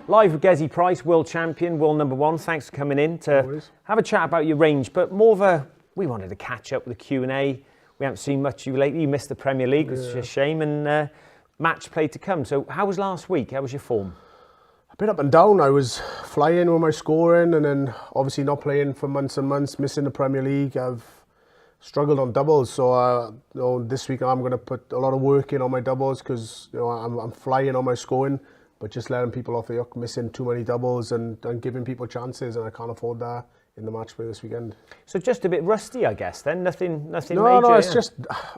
Live with Gerwyn Price, world champion, world #1. Thanks for coming in to have a chat about your range, but more of a, we wanted to catch up with a Q&A. We haven't seen much of you lately. You missed the Premier League, which is a shame, and match play to come. So how was last week? How was your form? A bit up and down. I was flying with my scoring, and then obviously not playing for months and months, missing the Premier League. I've struggled on doubles, so this week I'm going to put a lot of work in on my doubles because I'm flying on my scoring, but just letting people off the hook, missing too many doubles and giving people chances, and I can't afford that in the match play this weekend. So just a bit rusty, I guess, then? Nothing major? No, it's just,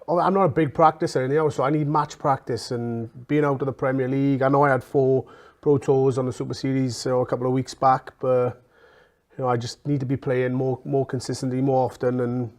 I'm not a big practicer anyhow, so I need match practice, and being out of the Premier League, I know I had 4 Pro Tours on the Super Series a couple of weeks back, but I just need to be playing more consistently, more often, and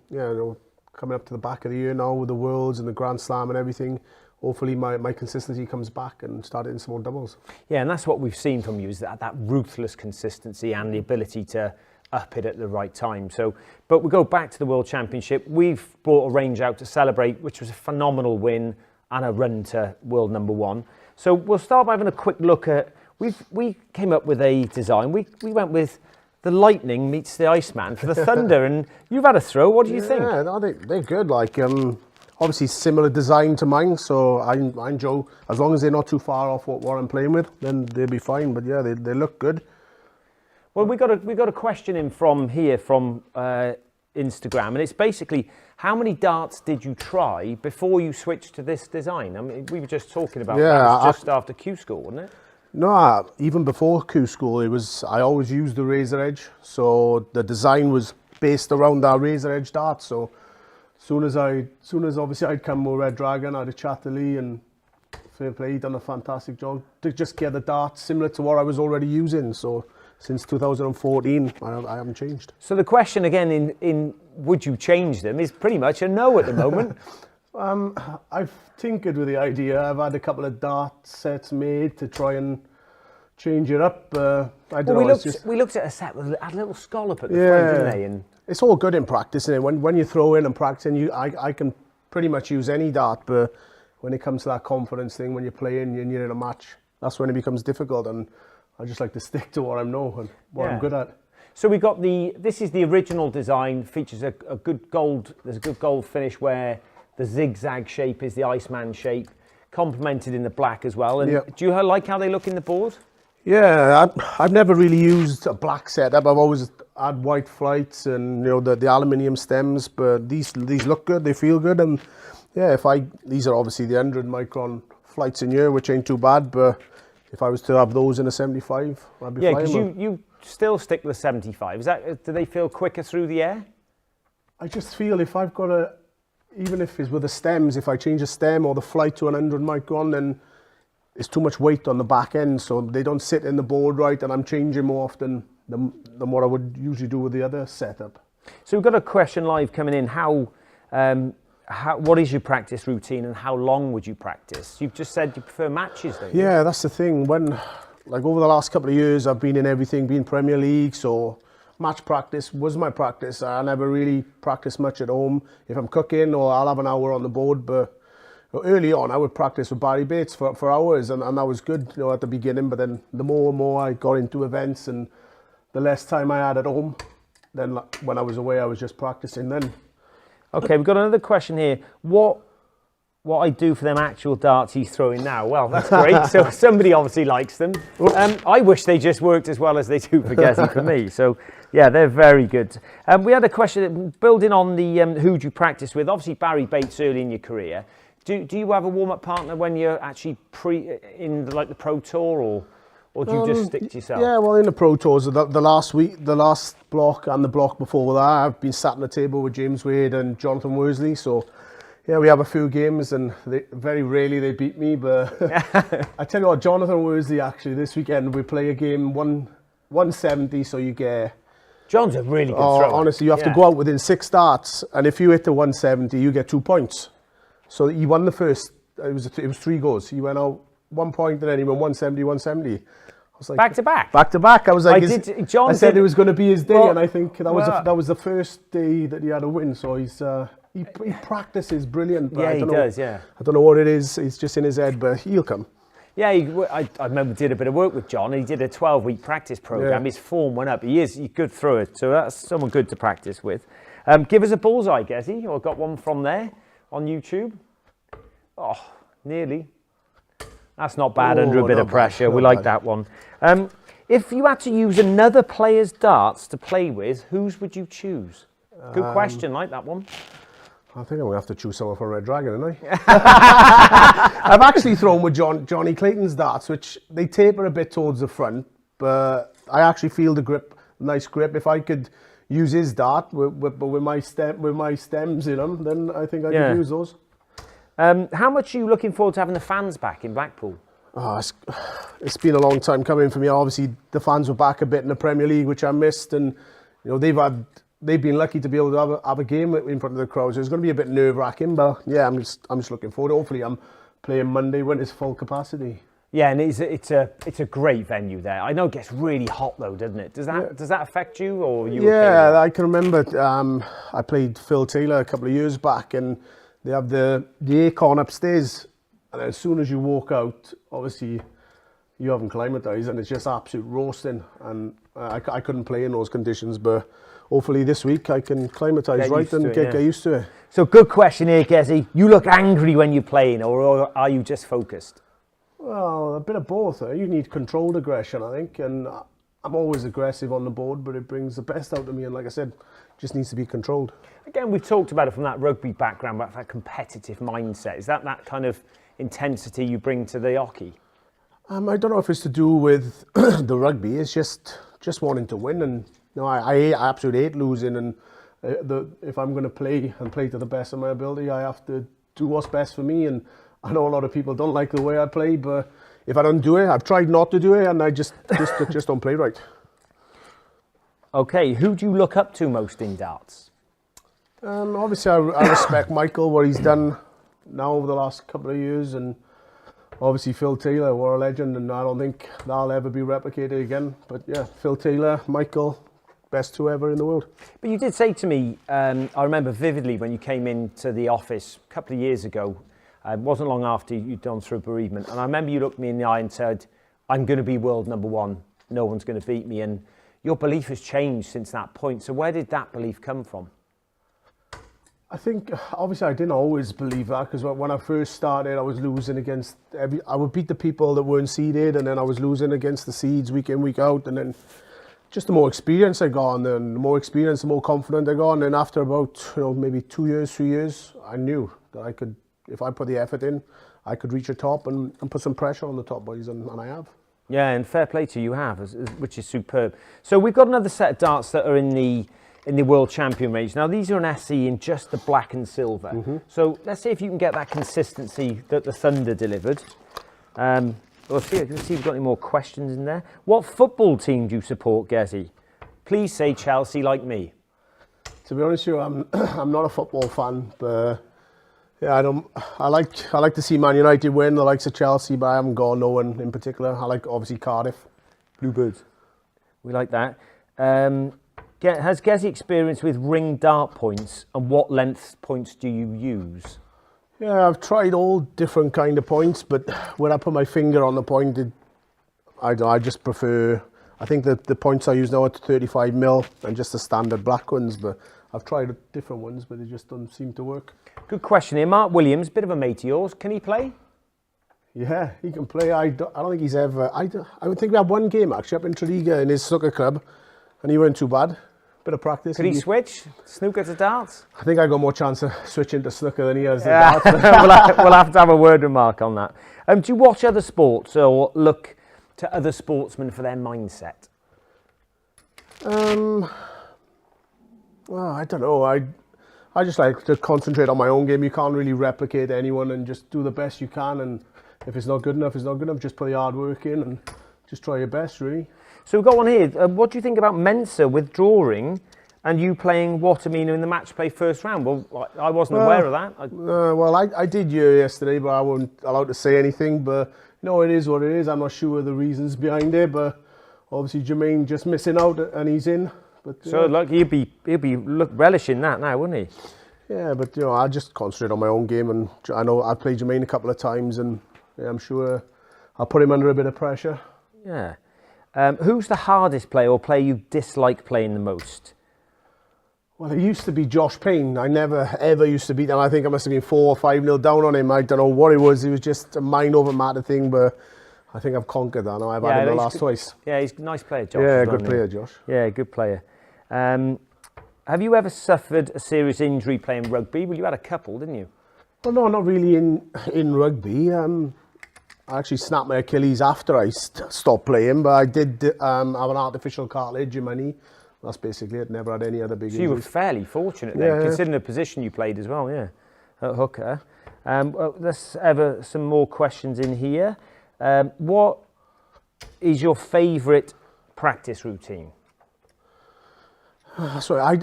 coming up to the back of the year now with the Worlds and the Grand Slam and everything, hopefully my consistency comes back and start hitting some more doubles. Yeah, and that's what we've seen from you, is that ruthless consistency and the ability to up it at the right time. So, but we go back to the World Championship. We've brought a range out to celebrate, which was a phenomenal win and a run to world #1. So we'll start by having a quick look at, we came up with a design. We went with the Lightning meets the Iceman for the Thunder, and you've had a throw. What do you think? Yeah, no, they're good. Like, obviously similar design to mine, so I enjoy, as long as they're not too far off what I'm playing with, then they'll be fine. But yeah, they look good. Well, we got a question in from Instagram, and it's basically, how many darts did you try before you switched to this design? I mean, we were just talking about that just after Q School, wasn't it? No, even before Q School, I always used the razor edge, so the design was based around that razor edge dart. So soon as obviously I'd come with Red Dragon, I had a chat to Lee, and fair play, he'd done a fantastic job to just get the dart similar to what I was already using. So since 2014, I haven't changed. So the question again in would you change them is pretty much a no at the moment. I've tinkered with the idea. I've had a couple of dart sets made to try and change it up. I don't know. We looked at a set with a little scallop at the front, didn't they? And it's all good in practice, isn't it? When you throw in and practicing, I can pretty much use any dart, but when it comes to that confidence thing, when you're playing and you're in a match, that's when it becomes difficult. And I just like to stick to what I know and what I'm good at. So we got this is the original design, features a good gold, there's a good gold finish where the zigzag shape is the Iceman shape, complemented in the black as well. And do you like how they look in the board? Yeah, I've never really used a black setup. I've always had white flights and the aluminium stems, but these look good, they feel good, and yeah, these are obviously the 100 micron flights in here, which ain't too bad, but if I was to have those in a 75, I'd be flying. Yeah, because you still stick with the 75. Do they feel quicker through the air? I just feel if I've got even if it's with the stems, if I change the stem or the flight to an 100 micron, then it's too much weight on the back end, so they don't sit in the board right, and I'm changing more often than what I would usually do with the other setup. So we've got a question live coming in. What is your practice routine, and how long would you practice? You've just said you prefer matches, don't you? Yeah, that's the thing. Like over the last couple of years, I've been in everything, been Premier League, so match practice was my practice. I never really practiced much at home. If I'm cooking, or I'll have an hour on the board, but early on I would practice with Barry Bates for hours, and that was good at the beginning, but then the more and more I got into events and the less time I had at home, then when I was away I was just practicing then. Okay, we've got another question here. What I do for them actual darts he's throwing now? Well, that's great. So somebody obviously likes them. I wish they just worked as well as they do for Gerwyn for me. So yeah, they're very good. We had a question building on the who do you practice with? Obviously Barry Bates early in your career. Do you have a warm-up partner when you're actually in the Pro Tour, or do you just stick to yourself? Yeah, well, in the Pro Tours, the last block and the block before that, I've been sat on the table with James Wade and Jonathan Worsley. So yeah, we have a few games, and very rarely they beat me. But I tell you what, Jonathan Worsley, actually, this weekend we play a game 170, so you get... John's a really good thrower. Honestly, you have to go out within 6 darts, and if you hit the 170, you get 2 points. So he won the first, it was 3 goes. He went out 1 point, and then he went 170, 170. I was like, back to back? Back to back. I was like, I said it was going to be his day, and I think that was the first day that he had a win. So he practices brilliant. But yeah, he does, yeah. I don't know what it is. It's just in his head, but he'll come. Yeah, I remember did a bit of work with John. He did a 12-week practice program. His form went up. He's good through it, so that's someone good to practice with. Give us a bullseye, Gezzy. I've got one from there on YouTube. Oh, nearly. That's not bad under a bit of pressure. We like that one. If you had to use another player's darts to play with, whose would you choose? Good question, like that one. I think I'm going to have to choose someone for Red Dragon, aren't I? I've actually thrown with Johnny Clayton's darts, which they taper a bit towards the front, but I actually feel the grip, nice grip. If I could use his dart with my stems in them, then I think I could use those. How much are you looking forward to having the fans back in Blackpool? Oh, it's been a long time coming for me. Obviously, the fans were back a bit in the Premier League, which I missed, and they've been lucky to be able to have a game in front of the crowd. So it's going to be a bit nerve-wracking, but yeah, I'm just looking forward. Hopefully, I'm playing Monday when it's full capacity. Yeah, and it's a great venue there. I know it gets really hot though, doesn't it? Does that affect you, or you? Yeah, I can remember. I played Phil Taylor a couple of years back, and they have the aircon upstairs, and as soon as you walk out, obviously you haven't climatised, and it's just absolute roasting. And I couldn't play in those conditions, but hopefully this week I can climatise right and get used to it. So good question here, Gezzy. You look angry when you're playing, or are you just focused? Well, a bit of both. You need controlled aggression, I think, and I'm always aggressive on the board, but it brings the best out of me, and like I said, just needs to be controlled. Again, we've talked about it from that rugby background, about that competitive mindset. Is that kind of intensity you bring to the hockey? I don't know if it's to do with the rugby. It's just wanting to win, and I absolutely hate losing. And if I'm going to play to the best of my ability, I have to do what's best for me. And I know a lot of people don't like the way I play, but if I don't do it, I've tried not to do it, and I just don't play right. Okay, who do you look up to most in darts? Obviously, I respect Michael, what he's done now over the last couple of years, and obviously Phil Taylor, what a legend, and I don't think that'll ever be replicated again. But yeah, Phil Taylor, Michael, best two ever in the world. But you did say to me, I remember vividly when you came into the office a couple of years ago, it wasn't long after you'd gone through bereavement, and I remember you looked me in the eye and said, I'm going to be world #1, no one's going to beat me, and your belief has changed since that point. So where did that belief come from? I think, obviously, I didn't always believe that, because when I first started, I was losing against I would beat the people that weren't seeded, and then I was losing against the seeds week in, week out, and then just the more experience I got, and the more experience, the more confident I got, and then after about maybe 2 years, 3 years, I knew that I could, if I put the effort in, I could reach the top and put some pressure on the top boys, and I have. Yeah, and fair play to you have, which is superb. So we've got another set of darts that are in the World Champion range. Now, these are an SE in just the black and silver. Mm-hmm. So let's see if you can get that consistency that the Thunder delivered. Let's see if we've got any more questions in there. What football team do you support, Gezzy? Please say Chelsea like me. To be honest with you, I'm not a football fan, but yeah, I like to see Man United win, the likes of Chelsea, but I haven't got no one in particular. I like, obviously, Cardiff. Bluebirds. We like that. Has Gezzy experience with ring dart points, and what length points do you use? Yeah, I've tried all different kind of points, but when I put my finger on the point, I just prefer, I think that the points I use now are 35mm and just the standard black ones, but I've tried different ones, but they just don't seem to work. Good question here. Mark Williams, bit of a mate of yours. Can he play? Yeah, he can play. I don't think he's ever, I think we had one game actually up in Tredegar in his snooker club, and he weren't too bad. Bit of practice. Could he switch snooker to darts? I think I got more chance of switching to snooker than he has to darts. We'll have to have a word with Mark on that. Do you watch other sports or look to other sportsmen for their mindset? Well, I don't know. I just like to concentrate on my own game. You can't really replicate anyone, and just do the best you can. And if it's not good enough, it's not good enough. Just put the hard work in and just try your best, really. So we've got one here. What do you think about Mensa withdrawing and you playing Watermino in the match play first round? Well, I wasn't aware of that. Well, I did hear yesterday, but I wasn't allowed to say anything. But it is what it is. I'm not sure the reasons behind it, but obviously Jermaine just missing out and he's in. But so look, he'll be relishing that now, wouldn't he? Yeah, but I'll just concentrate on my own game, and I know I've played Jermaine a couple of times, and yeah, I'm sure I'll put him under a bit of pressure. Yeah. Who's the hardest player or player you dislike playing the most? Well, it used to be Josh Payne. I never, ever used to beat him. I think I must have been 4 or 5-0 down on him. I don't know what it was. It was just a mind over matter thing, but I think I've conquered that now. I've had him the last twice. Yeah, he's a nice player, Josh. Yeah, good player, Josh. Yeah, good player. Have you ever suffered a serious injury playing rugby? Well, you had a couple, didn't you? Well, no, not really in rugby. I actually snapped my Achilles after I stopped playing, but I did have an artificial cartilage in my knee. That's basically it. Never had any other big injuries. You were fairly fortunate then, considering the position you played as well, yeah, at hooker. Well, let's have some more questions in here. What is your favourite practice routine? Sorry,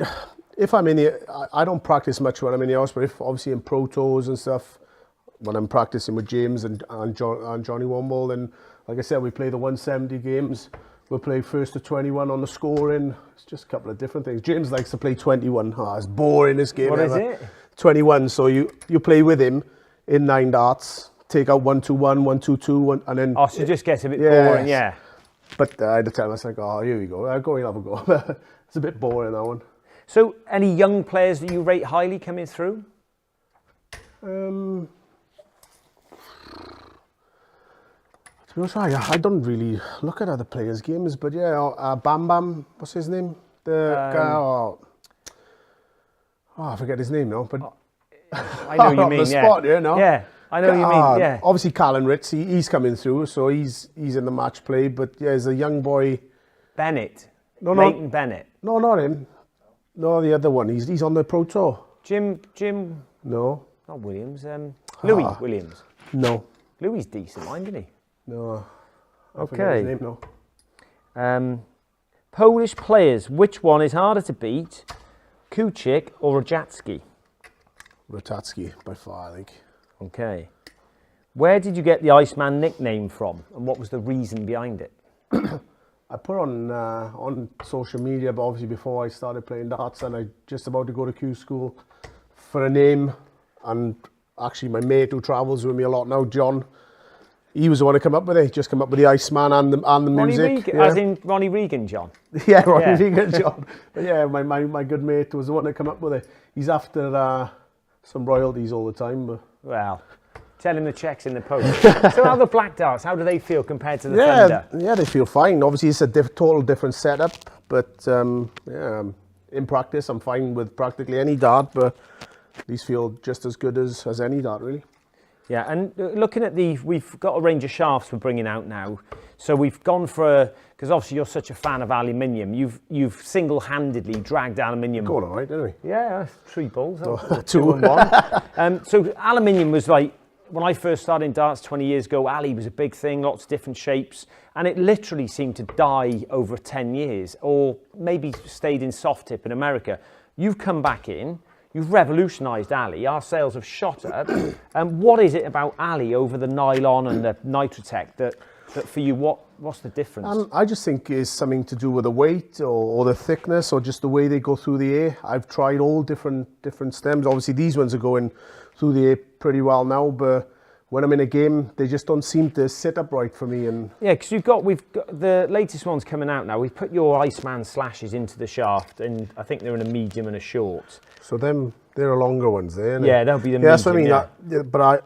if I'm in the, I don't practice much when I'm in the house, but if obviously in pro tours and stuff, when I'm practicing with James and Johnny Womble, then like I said, we play the 170 games. We'll play 1st to 21 on the scoring. It's just a couple of different things. James likes to play 21. It's boring, this game. What is it? 21. So you play with him in 9 darts, take out 1-2-1, 1-2-2, and then... Oh, so it just gets a bit boring, yeah. But I had to tell myself, oh, here we go. I'll go and have a go. It's a bit boring, that one. So any young players that you rate highly coming through? I don't really look at other players' games, but yeah, Bam Bam, what's his name? The guy, I forget his name now, but I know you mean, the spot, yeah, no? Yeah, I know you mean, yeah. Obviously, Callan Ritz, he's coming through, so he's in the match play, but yeah, there's a young boy. Bennett. No, Leighton Bennett. No, not him. No, the other one. He's on the Pro Tour. Jim. No. Not Williams. Louis Williams. No. Louis decent, mind, isn't he? No. I Okay. forget his name, no. Polish players, which one is harder to beat, Kuchik or Rajatski? Ratajski, by far, I think. Okay. Where did you get the Iceman nickname from, and what was the reason behind it? I put on social media, but obviously before I started playing darts, and I just about to go to Q school for a name, and actually my mate who travels with me a lot now, John, he was the one to come up with it. He just come up with the Iceman and the music. Regan, as in Ronnie Regan, John. Yeah, Ronnie Regan, John. But yeah, my good mate was the one to come up with it. He's after some royalties all the time. But... Well, tell him the check's in the post. So how the black darts, how do they feel compared to the Thunder? Yeah, they feel fine. Obviously, it's a total different setup. But in practice, I'm fine with practically any dart. But these feel just as good as any dart, really. Yeah, and looking at we've got a range of shafts we're bringing out now. So we've gone for, because obviously you're such a fan of aluminium, you've single-handedly dragged aluminium. Going all right, didn't we? Yeah, 3 balls, Oh, 2 and 1. So aluminium was like, when I first started in darts 20 years ago, Ali was a big thing, lots of different shapes, and it literally seemed to die over 10 years, or maybe stayed in soft tip in America. You've come back in. You've revolutionised Ali. Our sales have shot up. What is it about Ali over the nylon and the Nitrotech that for you, what's the difference? I just think it's something to do with the weight or the thickness or just the way they go through the air. I've tried all different stems. Obviously, these ones are going through the air pretty well now, but when I'm in a game, they just don't seem to sit upright for me. And yeah, because we've got the latest ones coming out now. We've put your Iceman slashes into the shaft, and I think they're in a medium and a short. So they're longer ones there. Yeah, they'll be the medium. Yeah, that's what I mean. But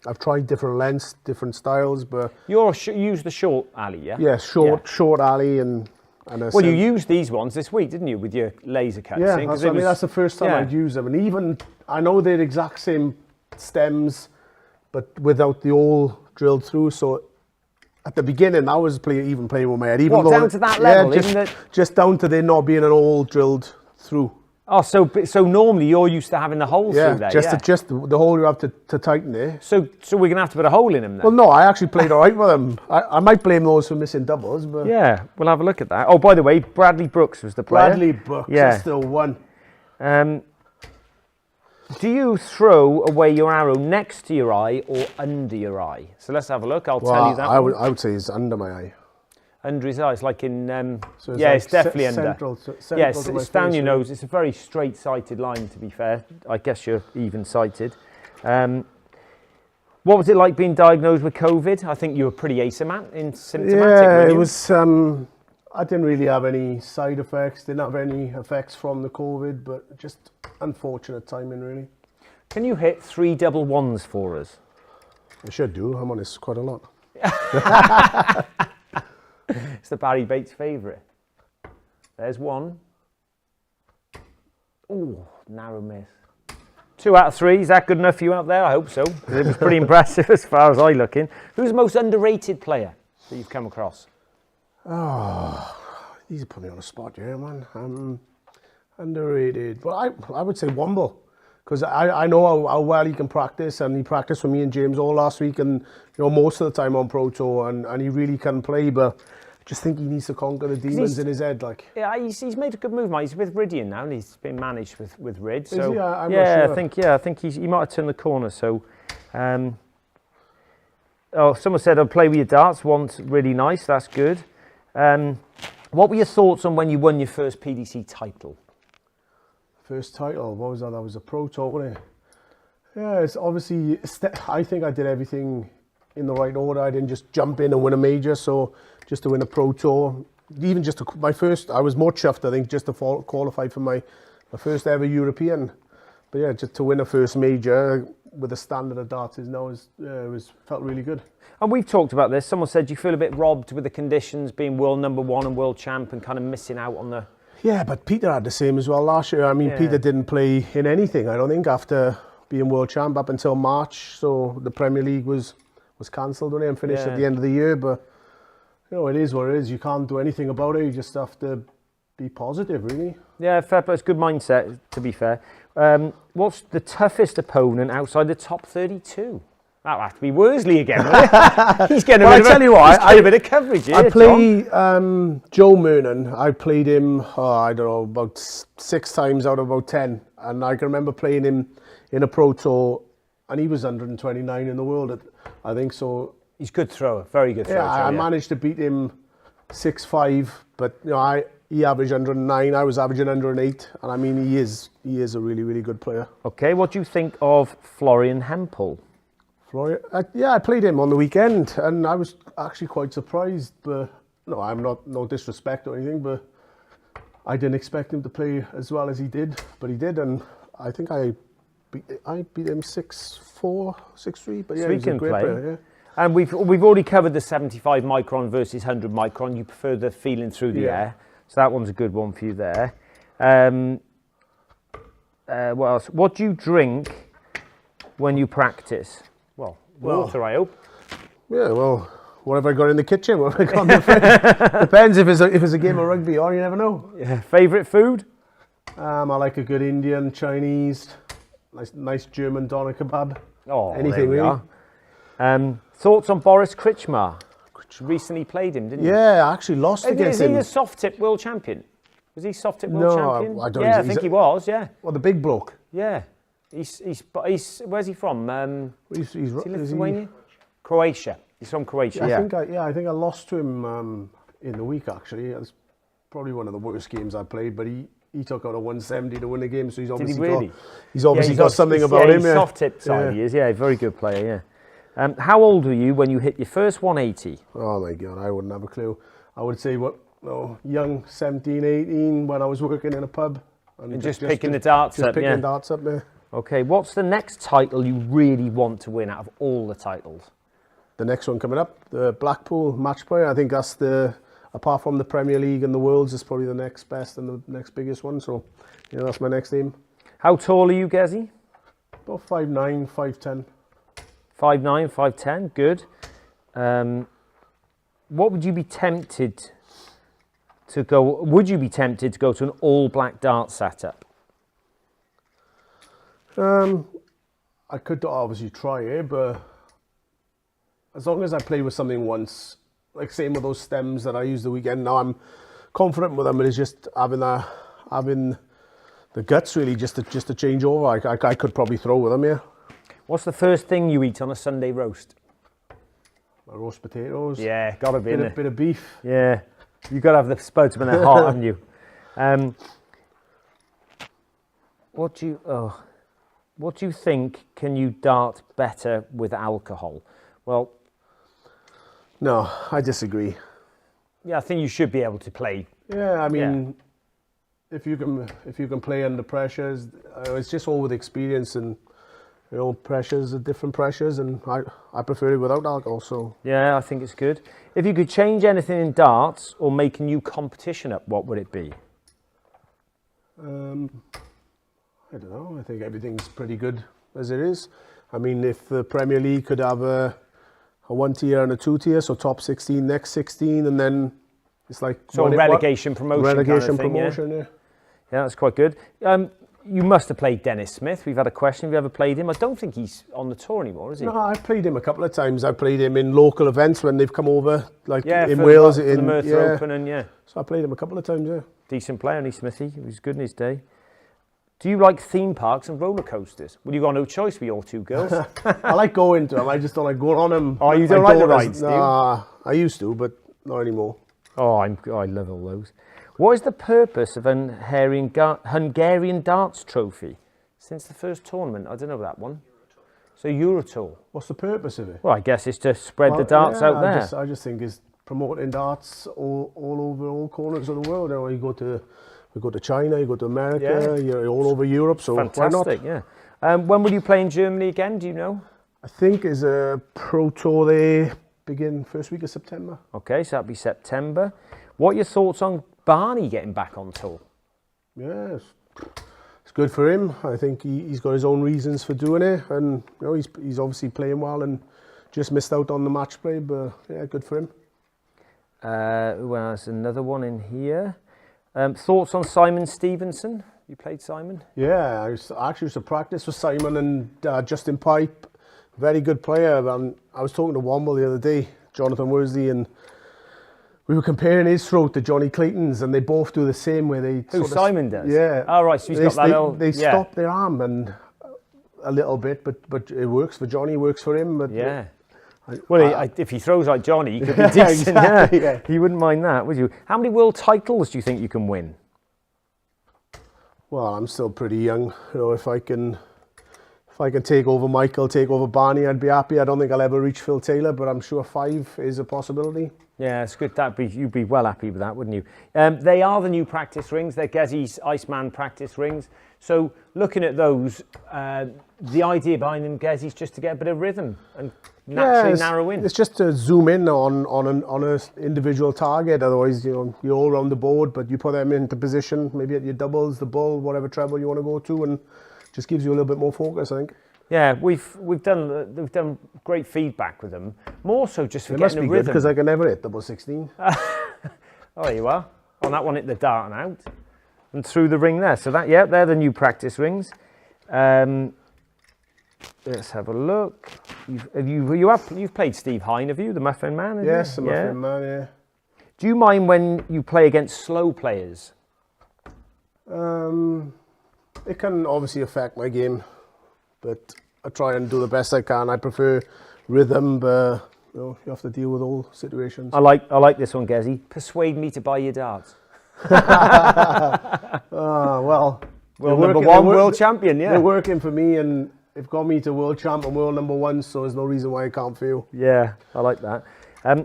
I've tried different lengths, different styles, but you use the short Ali, yeah? Yeah, short Ali and well, you used these ones this week, didn't you, with your laser cuts? Yeah, that's the first time I'd used them, and even I know they're the exact same stems, but without the all drilled through. So at the beginning, I was even playing with my head. Even down to that level? Yeah, just down to there not being an all drilled through. Oh, so normally you're used to having the holes through there, just the hole you have to tighten there. So we're going to have to put a hole in them then? Well, no, I actually played all right with them. I might blame those for missing doubles, but... Yeah, we'll have a look at that. Oh, by the way, Bradley Brooks was the player. Bradley Brooks is still one. Do you throw away your arrow next to your eye or under your eye? So let's have a look. I'll tell you that. I would say it's under my eye. Under his eyes, like in... so it's it's definitely under. Central It's down your nose. It's a very straight-sighted line, to be fair. I guess you're even-sighted. What was it like being diagnosed with COVID? I think you were pretty symptomatic. Yeah, weren't it you? was. I didn't really have any side effects. Didn't have any effects from the COVID, but just unfortunate timing, really. Can you hit 3 double ones for us? I should do. I'm on this quite a lot. It's the Barry Bates favourite. There's one. Oh, narrow miss. 2 out of 3. Is that good enough for you out there? I hope so. 'Cause it was pretty impressive as far as I look in. Who's the most underrated player that you've come across? Oh, these are putting me on the spot, yeah, man. Underrated. Well, I would say Womble, because I know how well he can practice, and he practiced with me and James all last week, and most of the time on Pro Tour, and he really can play, but I just think he needs to conquer the demons in his head, like. Yeah, he's made a good move, mate. He's with Ridian now, and he's been managed with Rid. So Is he? I'm yeah, not sure. I think he might have turned the corner. So, someone said I'll play with your darts. One's really nice. That's good. What were your thoughts on when you won your first PDC title? First title, what was that? That was a Pro Tour, wasn't it? Yeah, it's obviously, I think I did everything in the right order. I didn't just jump in and win a major, so just to win a Pro Tour, even just my first, I was more chuffed, I think, just to qualify for my first ever European. But yeah, just to win a first major with the standard of darts is now, felt really good. And we've talked about this. Someone said you feel a bit robbed with the conditions, being world #1 and world champ, and kind of missing out on the... Yeah, but Peter had the same as well last year. I mean, yeah. Peter didn't play in anything, I don't think, after being world champ up until March. So the Premier League was cancelled, wasn't it, and finished at the end of the year. But, it is what it is. You can't do anything about it. You just have to be positive, really. Yeah, fair, but it's a good mindset, to be fair. What's the toughest opponent outside the top 32? That'll have to be Worsley again, won't it? He's getting a bit of coverage here. I play Joe Mernon. I played him, I don't know, about 6 times out of about 10. And I can remember playing him in a Pro Tour, and he was 129 in the world, I think. So he's a good thrower, very good thrower. Yeah, I managed to beat him 6-5, but he averaged 109. I was averaging 108, and I mean he is a really, really good player. Okay, what do you think of Florian Hempel? I played him on the weekend, and I was actually quite surprised. But I'm no disrespect or anything, but I didn't expect him to play as well as he did. But he did, and I think I beat him 6-4, 6-3. But yeah, so he was a great player. Yeah. And we've already covered the 75 micron versus 100 micron. You prefer the feeling through the air, so that one's a good one for you there. What else? What do you drink when you practice? Well, water, I hope. Yeah, well, what have I got in the kitchen? What have I got in the fridge? Depends if it's a game of rugby, or you never know. Yeah. Favourite food? I like a good Indian, Chinese, nice German doner kebab. Oh, anything really. Thoughts on Boris Kritschmar? Recently played him, didn't you? Yeah, I actually lost against him. Is he a soft tip world champion? Was he soft tip world champion? I don't I think he was. Yeah. Well, the big bloke. Yeah. He's where's he from? He's Lithuania? Croatia. He's from Croatia. Yeah, I think I lost to him in the week, actually. It was probably one of the worst games I played, but he took out a 170 to win the game, so he's obviously got something about him. He's soft tip side, he is. Yeah, very good player. Yeah. How old were you when you hit your first 180? Oh my God, I wouldn't have a clue. I would say young, 17, 18, when I was working in a pub and just picking the darts up. Picking darts up there. Okay, what's the next title you really want to win out of all the titles? The next one coming up, the Blackpool match play. I think that's apart from the Premier League and the Worlds, it's probably the next best and the next biggest one. So, that's my next aim. How tall are you, Gezi? About 5'9", 5'10". 5'9", 5'10", good. What would you be tempted to go? Would you be tempted to go to an all-black dart setup? I could obviously try it, but as long as I play with something once, like same with those stems that I used the weekend, now I'm confident with them. But it's just having the guts really just to change over. I could probably throw with them, yeah. What's the first thing you eat on a Sunday roast? My roast potatoes. Yeah, gotta be a bit of beef. Yeah, you gotta have the spuds when they're hot, haven't you? what do you think? Can you dart better with alcohol? Well, No, I disagree. yeah, I think you should be able to play. Yeah, I mean, if you can play under pressures, it's just all with experience, and pressures are different pressures, and I prefer it without alcohol. So Yeah, I think it's good. If you could change anything in darts or make a new competition up, what would it be? I don't know. I think everything's pretty good as it is. I mean, if the Premier League could have a 1 tier and a 2 tier, so top 16, next 16, and then it's like relegation promotion. Relegation kind of thing, promotion, yeah. Yeah, that's quite good. You must have played Dennis Smith. We've had a question. Have you ever played him? I don't think he's on the tour anymore, is he? No, I've played him a couple of times. I've played him in local events when they've come over, like in for Wales. For the Merthyr Open, and yeah. So I played him a couple of times, yeah. Decent player, only Smithy. He was good in his day. Do you like theme parks and roller coasters? Well, you've got no choice with your two girls. I like going to them. I just don't like going on them. Oh, you don't like the rides, do you? Nah, I used to, but not anymore. Oh, I love all those. What is the purpose of an Hungarian darts trophy? Since the first tournament, I don't know that one. So Eurotour. What's the purpose of it? Well, I guess it's to spread the darts out there. I just think it's promoting darts all over all corners of the world. You go to China, you go to America, you're all over Europe. So fantastic, why not? Yeah. When will you play in Germany again? Do you know? I think is a pro tour there begin first week of September. Okay, so that'll be September. What are your thoughts on Barney getting back on tour? Yeah, it's good for him. I think he's got his own reasons for doing it, and he's obviously playing well and just missed out on the match play, but yeah, good for him. Well, there's another one in here. Thoughts on Simon Stevenson? You played Simon? Yeah, I actually used to practice with Simon and Justin Pipe. Very good player. I was talking to Womble the other day, Jonathan Worsley, and we were comparing his throat to Johnny Clayton's, and they both do the same way. Simon does? Yeah. Oh, right, so he's got that They stop their arm and a little bit, but it works for Johnny, works for him. But yeah. If he throws like Johnny, he could be decent. Exactly, yeah. You wouldn't mind that, would you? How many world titles do you think you can win? Well, I'm still pretty young. If I can take over Michael, take over Barney, I'd be happy. I don't think I'll ever reach Phil Taylor, but I'm sure 5 is a possibility. Yeah, it's good. You'd be well happy with that, wouldn't you? They are the new practice rings. They're Gezzy's Iceman practice rings. So looking at those, the idea behind them, Gezzy's just to get a bit of rhythm and naturally narrow in. It's just to zoom in on an individual target. Otherwise, you're all around the board, but you put them into position, maybe at your doubles, the bull, whatever treble you want to go to, and just gives you a little bit more focus, I think. Yeah, we've done great feedback with them. More so just for it getting a rhythm. Because I can never hit double 16. Oh, there you are. On that one, hit the dart and out, and through the ring there. So they're the new practice rings. Let's have a look. You've played Steve Hine, have you? The Muffin Man? Yes, the Muffin Man. Yeah. Do you mind when you play against slow players? It can obviously affect my game, but I try and do the best I can. I prefer rhythm, but you have to deal with all situations. I like this one, Gezzy. Persuade me to buy your darts. Well, number one world champion, yeah. They're working for me, and they've got me to world champ and world number 1, so there's no reason why I can't fail. Yeah, I like that.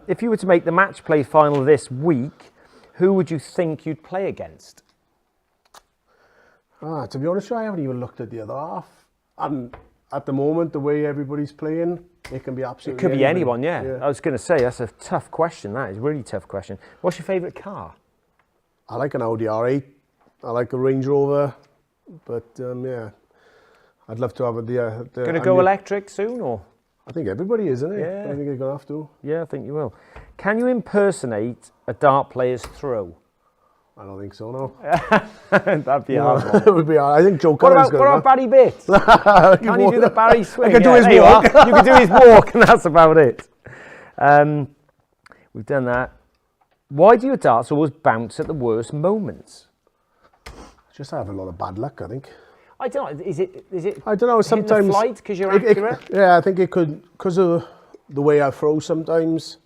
If you were to make the match play final this week, who would you think you'd play against? To be honest, I haven't even looked at the other half. And at the moment, the way everybody's playing, it can be absolutely It could be anybody. anyone, yeah. I was going to say, that's a tough question. That is a really tough question. What's your favourite car? I like an Audi R8. I like a Range Rover. But, yeah, I'd love to have the Going to go electric soon, or? I think everybody is, isn't it? Yeah. I think you're going to have to. Yeah, I think you will. Can you impersonate a dart player's throw? I don't think so, no. That'd be hard one. It would be hard. I think Joe Cullen's good. What about Barry Bits? Can you do the Barry swing? I can do his walk. You can do his walk, and that's about it. We've done that. Why do your darts always bounce at the worst moments? Just have a lot of bad luck, I think. I don't know. Is it? I don't know. Sometimes the flight because you're accurate. Yeah, I think it could because of the way I throw sometimes.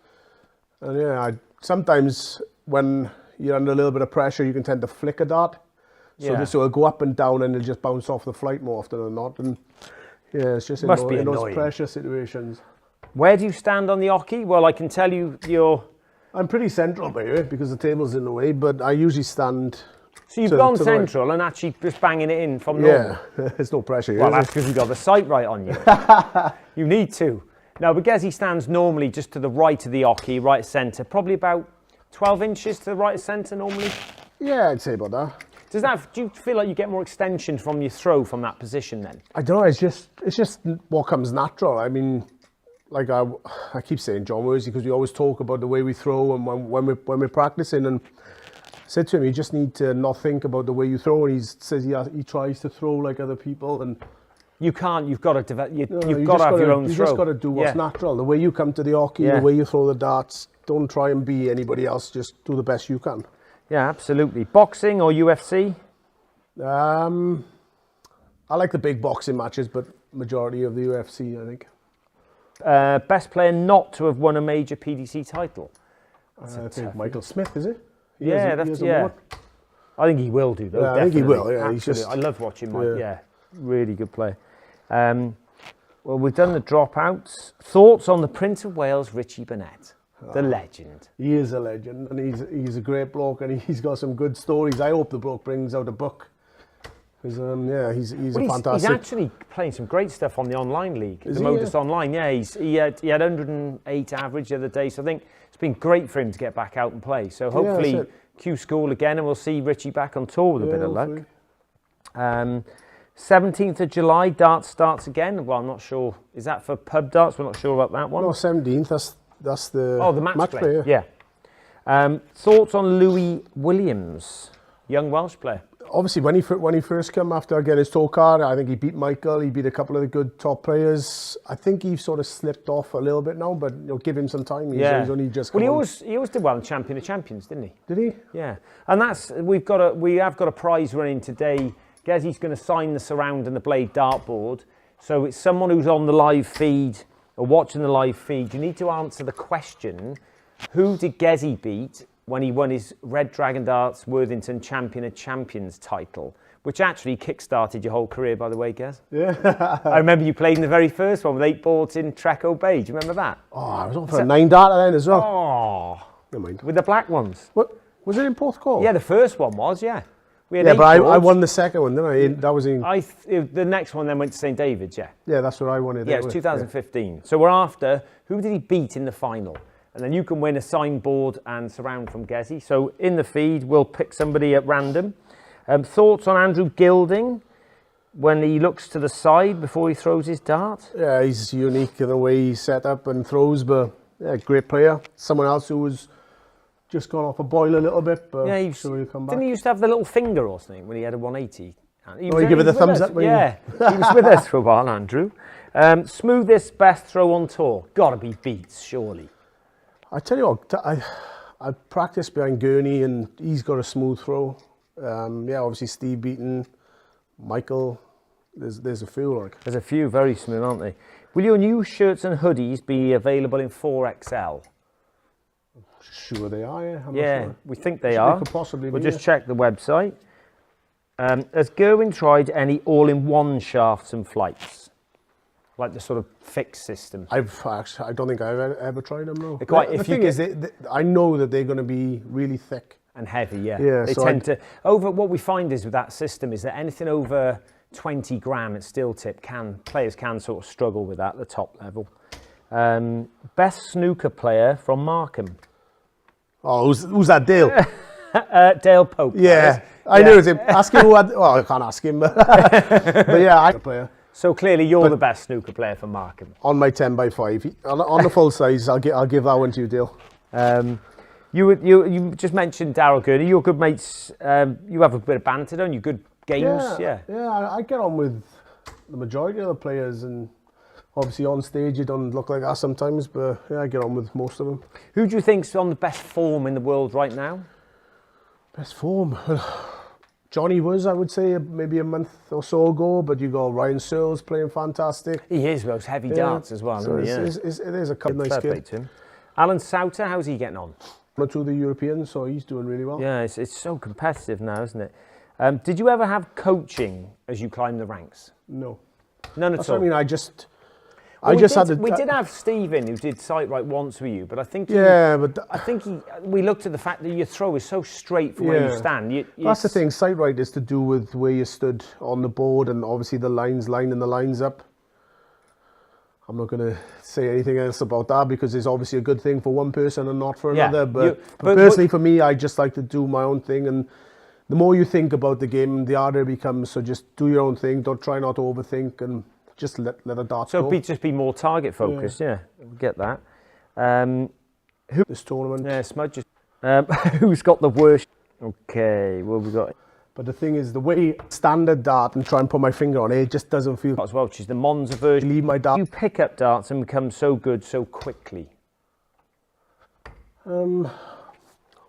And yeah, sometimes when you're under a little bit of pressure, you can tend to flick a dart. So Yeah. so it'll go up and down, and it'll just bounce off the flight more often than not. And yeah, it's just in, Must be in those annoying. pressure situations. Where do you stand on the hockey? Well, I can tell you I'm pretty central, baby, because the table's in the way, but I usually stand. So you've to- gone to the right. central and actually just banging it in from normal. Yeah, there's no pressure here. Well, is that's there? because you've got the sight right on you. You need to. No, but Gezi stands normally just to the right of the hockey, right of centre, probably about 12 inches to the right of centre normally. Yeah, I'd say about that. Do you feel like you get more extension from your throw from that position then? I don't know. It's just what comes natural. I mean, like I keep saying John Worsey because we always talk about the way we throw and when we're practicing. And I said to him, you just need to not think about the way you throw. And he says he tries to throw like other people, and You can't. You've got to develop. You've you got to just have your own You throw. just got to do what's natural. The way you come to the hockey, Yeah. the way you throw the darts. Don't try and be anybody else. Just do the best you can. Yeah, absolutely. Boxing or UFC? I like the big boxing matches, but majority of the UFC, I think. Best player not to have won a major PDC title? I think Michael Smith, is it? He Yeah, hasn't that's won. I think he will do though. Yeah, I think he definitely. will, yeah, he's Absolutely. just- I love watching Mike. yeah. Yeah, really good player. Well, we've done the dropouts. Thoughts on the Prince of Wales, Richie Burnett, the legend? He is a legend, and he's a great bloke, and he's got some good stories. I hope the bloke brings out a book. Because he's Well, fantastic. he's actually playing some great stuff on the online league, Is the he? Modus Online. Yeah, he had 108 average the other day, so I think it's been great for him to get back out and play. So hopefully that's it. Q School again, and we'll see Richie back on tour with a bit of luck. hopefully. 17th of July, darts starts again. Well, I'm not sure. Is that for pub darts? We're not sure about that one. No, 17th. That's the Oh, the match play. Yeah. Yeah. Thoughts on Louis Williams, young Welsh player? Obviously, when he first came after getting his tour card, I think he beat Michael. He beat a couple of the good top players. I think he's sort of slipped off a little bit now, but give him some time. He's only just. Well, come on. he always did well in Champion of Champions, didn't he? Did he? Yeah, and we have got a prize running today. Gezi's going to sign the surround and the blade dartboard. So it's someone who's on the live feed or watching the live feed. You need to answer the question: who did Gezi beat when he won his Red Dragon Darts Worthington Champion of Champions title? Which actually kick-started your whole career, by the way, Gez. Yeah. I remember you played in the very first one with 8 boards in Treco Bay. Do you remember that? Oh, I was on for a 9 darter then as well. Oh, Never mind. with the black ones. What was it in Porthcawl? Yeah, the first one was, yeah. We had Yeah, 8 but I boards. won the second one, didn't I? That was in. The next one then went to St David's, yeah. Yeah, that's what I wanted. Yeah, it was 2015. So we're after, who did he beat in the final? And then you can win a signed board and surround from Gezi. So in the feed, we'll pick somebody at random. Thoughts on Andrew Gilding when he looks to the side before he throws his dart? Yeah, he's unique in the way he's set up and throws, but yeah, great player. Someone else who was just gone off a boil a little bit, but Yeah, sure he'll come back. didn't he used to have the little finger or something when he had a 180? He give it the was thumbs with us. up when you- Yeah, he was with us for a while, Andrew. Smoothest best throw on tour? Gotta be Beats, surely. I tell you what, I practiced behind Gurney, and he's got a smooth throw. Yeah, obviously Steve Beaton, Michael. There's a few like. There's a few very smooth, aren't they? Will your new shirts and hoodies be available in 4XL? Sure they are. Yeah, I'm not Yeah, sure. we think they are. could possibly We'll be, just check the website. Has Gerwyn tried any all-in-one shafts and flights? Like the sort of fixed system? I don't think I've ever tried them. No. They're quite- The if you thing is, I know that they're going to be really thick. And heavy, yeah. Yeah, They so tend to what we find is with that system is that anything over 20 gram at steel tip players can sort of struggle with that at the top level. Best snooker player from Markham. Oh, who's that Dale? Dale Pope. Yeah, I knew it was him. Ask him who had. Well, I can't ask him, but yeah, I'm a player. So clearly you're the best snooker player for Markham. On my 10x5, on the full size, I'll give that one to you, Dale. You just mentioned Darryl Gurney. You're good mates. You have a bit of banter, don't you? Good games. Yeah. I get on with the majority of the players, and obviously on stage you don't look like that sometimes, but yeah, I get on with most of them. Who do you think's on the best form in the world right now? Best form. Johnny was, I would say, maybe a month or so ago, but you got Ryan Searles playing fantastic. He is those heavy darts as well. So isn't he? it is a couple nice Fair play kid. to him. Alan Souter, how's he getting on? Not to the Europeans, so he's doing really well. Yeah, it's so competitive now, isn't it? Did you ever have coaching as you climbed the ranks? No. None at That's all? what I mean, We did have Stephen who did sight right once with you, but I think we looked at the fact that your throw is so straight from where you stand. That's the thing. Sight right is to do with where you stood on the board, and obviously the lining the lines up. I'm not going to say anything else about that because it's obviously a good thing for one person and not for another. But personally, for me, I just like to do my own thing, and the more you think about the game, the harder it becomes. So just do your own thing. Don't try not to overthink, and just let a dart go. So just be more target focused. Yeah, get that. This tournament. Yeah, Smudge. Who's got the worst? Okay, what have we got? But the thing is, the way standard dart and try and put my finger on it, it just doesn't feel. As well, which is the Monza version. Leave my dart. You pick up darts and become so good so quickly.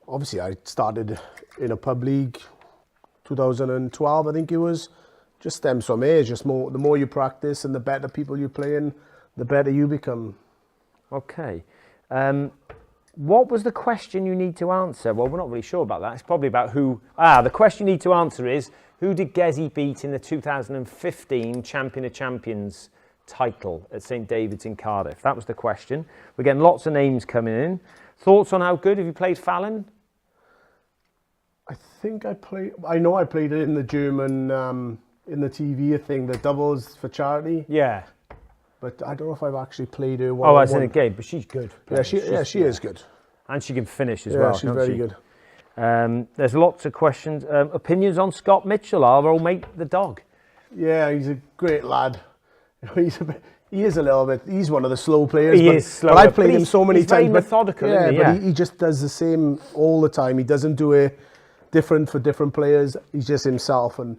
Obviously, I started in a pub league, 2012, I think it was. Just stems from age. Just the more you practice and the better people you play in, the better you become. Okay. What was the question you need to answer? Well, we're not really sure about that. It's probably about who... the question you need to answer is, who did Gezi beat in the 2015 Champion of Champions title at St David's in Cardiff? That was the question. We're getting lots of names coming in. Thoughts on how good? Have you played Fallon? I know I played it in the German... in the TV thing, the doubles for charity. Yeah. But I don't know if I've actually played her one. Oh, as in a game, but she's good. Yeah, she is good. And she can finish as well. She's very good. There's lots of questions. Opinions on Scott Mitchell, our old mate, the dog? Yeah, he's a great lad. He is a little bit. He's one of the slow players. He is slow. But I've played him so many times. He's very methodical, isn't he? But he just does the same all the time. He doesn't do it different for different players. He's just himself, and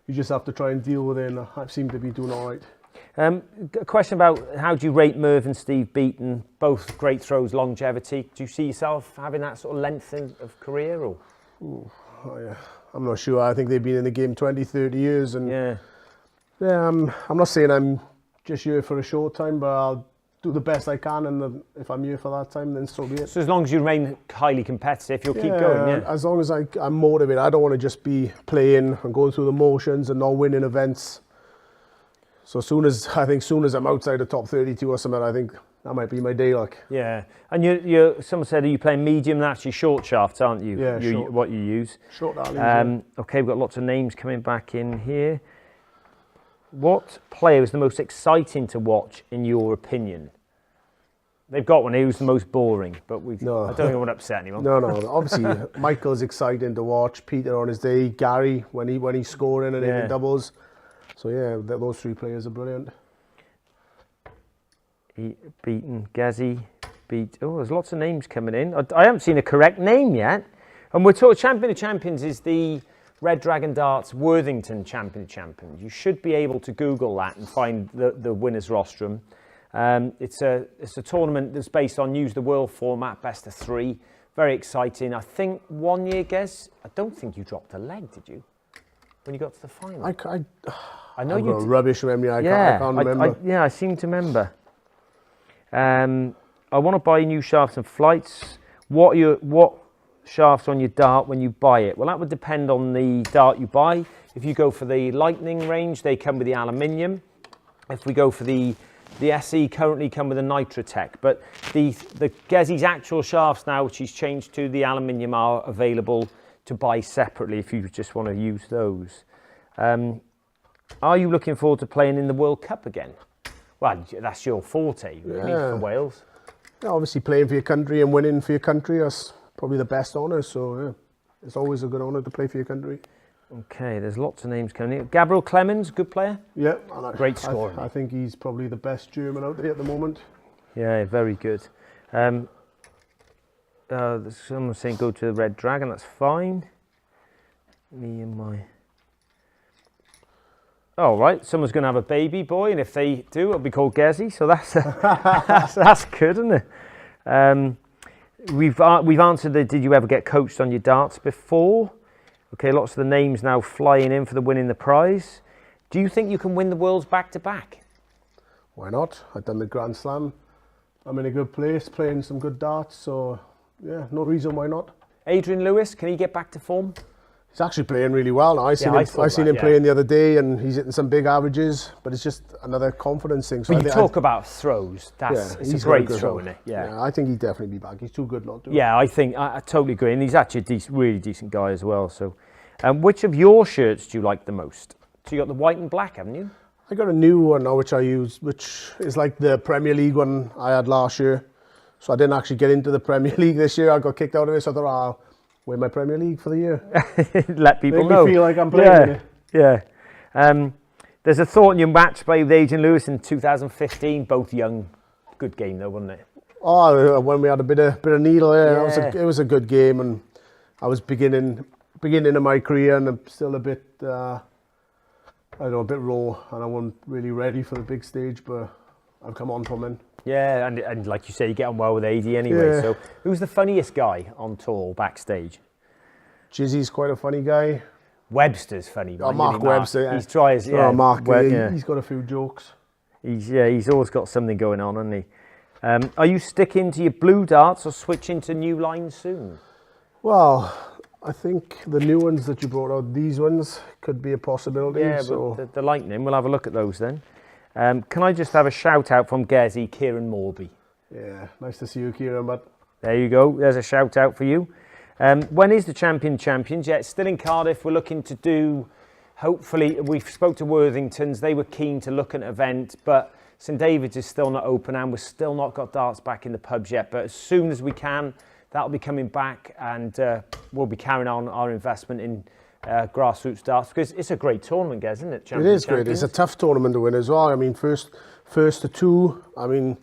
you just have to try and deal with it, and I seem to be doing all right. A question about how do you rate Merv and Steve Beaton? Both great throws, longevity. Do you see yourself having that sort of length of career? Or? I'm not sure. I think they've been in the game 20, 30 years. And yeah, I'm not saying I'm just here for a short time, but I'll do the best I can, and if I'm here for that time, then so be it. So as long as you remain highly competitive, you'll keep going, yeah? As long as I'm motivated. I don't want to just be playing and going through the motions and not winning events. So soon as I'm outside the top 32 or something, I think that might be my day. Like. Yeah, and someone said, are you playing medium? That's your short shafts, aren't you? Yeah, short. What you use. Short darlings, Okay, we've got lots of names coming back in here. What player is the most exciting to watch, in your opinion? They've got one here who's the most boring, but I don't think I want to upset anyone. No. Obviously, Michael's exciting to watch. Peter on his day. Gary when he's scoring and hitting doubles. So yeah, those three players are brilliant. Beaten, Gezi, there's lots of names coming in. I haven't seen a correct name yet. And we're talking Champion of Champions is the Red Dragon Darts Worthington Champion of Champions. You should be able to Google that and find the winner's rostrum. It's a tournament that's based on Use the World format, best of 3. Very exciting. I think 1 year, Gez, I don't think you dropped a leg, did you? When you got to the final? I know you. Rubbish memory. I can't remember. I seem to remember. I want to buy new shafts and flights. What shafts on your dart when you buy it? Well, that would depend on the dart you buy. If you go for the Lightning range, they come with the aluminium. If we go for the SE, currently come with a Nitratech. But the Gezi's actual shafts now, which he's changed to the aluminium, are available to buy separately if you just want to use those. Are you looking forward to playing in the World Cup again? Well, that's your forte, really, for Wales. Yeah, obviously playing for your country and winning for your country, that's probably the best honour. So yeah, it's always a good honour to play for your country. Okay, there's lots of names coming in. Gabriel Clemens, good player? Yeah. Great scorer. I think he's probably the best German out there at the moment. Yeah, very good. Someone's saying go to the Red Dragon, that's fine. Me and my... Oh, right, someone's going to have a baby boy, and if they do, it'll be called Gezi, so that's good, isn't it? We've answered the did you ever get coached on your darts before? Okay, lots of the names now flying in for the winning the prize. Do you think you can win the Worlds back-to-back? Why not? I've done the Grand Slam. I'm in a good place, playing some good darts, so yeah, no reason why not. Adrian Lewis, can he get back to form? He's actually playing really well now. I seen him yeah. playing the other day, and he's hitting some big averages. But it's just another confidence thing. So But you talk about throws. It's a great throw, isn't it? Yeah, I think he'd definitely be back. He's too good not to. Yeah, I think I totally agree, and he's actually a really decent guy as well. So, which of your shirts do you like the most? So you got the white and black, haven't you? I got a new one now, which I use, which is like the Premier League one I had last year. So I didn't actually get into the Premier League this year. I got kicked out of it, so I thought, I'll win my Premier League for the year. Let people Make know. me feel like I'm playing in it. Yeah. There's a thought in your match play with Adrian Lewis in 2015. Both young. Good game though, wasn't it? Oh, when we had a bit of needle there, Yeah. it was a good game, and I was beginning of my career, and I'm still a bit, I don't know, a bit raw, and I wasn't really ready for the big stage, but I've come on from it. Yeah, and like you say, you get on well with AD anyway. Yeah. So, who's the funniest guy on tour backstage? Jizzy's quite a funny guy. Webster's funny. Oh, Mark Webster. Yeah. He's tries. Yeah, Mark. yeah. He's got a few jokes. He's always got something going on, hasn't he? Are you sticking to your blue darts or switching to new lines soon? Well, I think the new ones that you brought out, these ones, could be a possibility. Yeah, so. but the Lightning, we'll have a look at those then. Can I just have a shout out from Gezi, Kieran Morby? Yeah, nice to see you, Kieran. But there you go. There's a shout out for you. When is the Champions? Yeah, it's still in Cardiff. We're looking to do, hopefully, we spoke to Worthingtons. They were keen to look at an event, but St David's is still not open and we've still not got darts back in the pubs yet. But as soon as we can, that'll be coming back, and we'll be carrying on our investment in grassroots darts, because it's a great tournament, guys, isn't it? It is great. It's a tough tournament to win as well. I mean, first to two. I mean,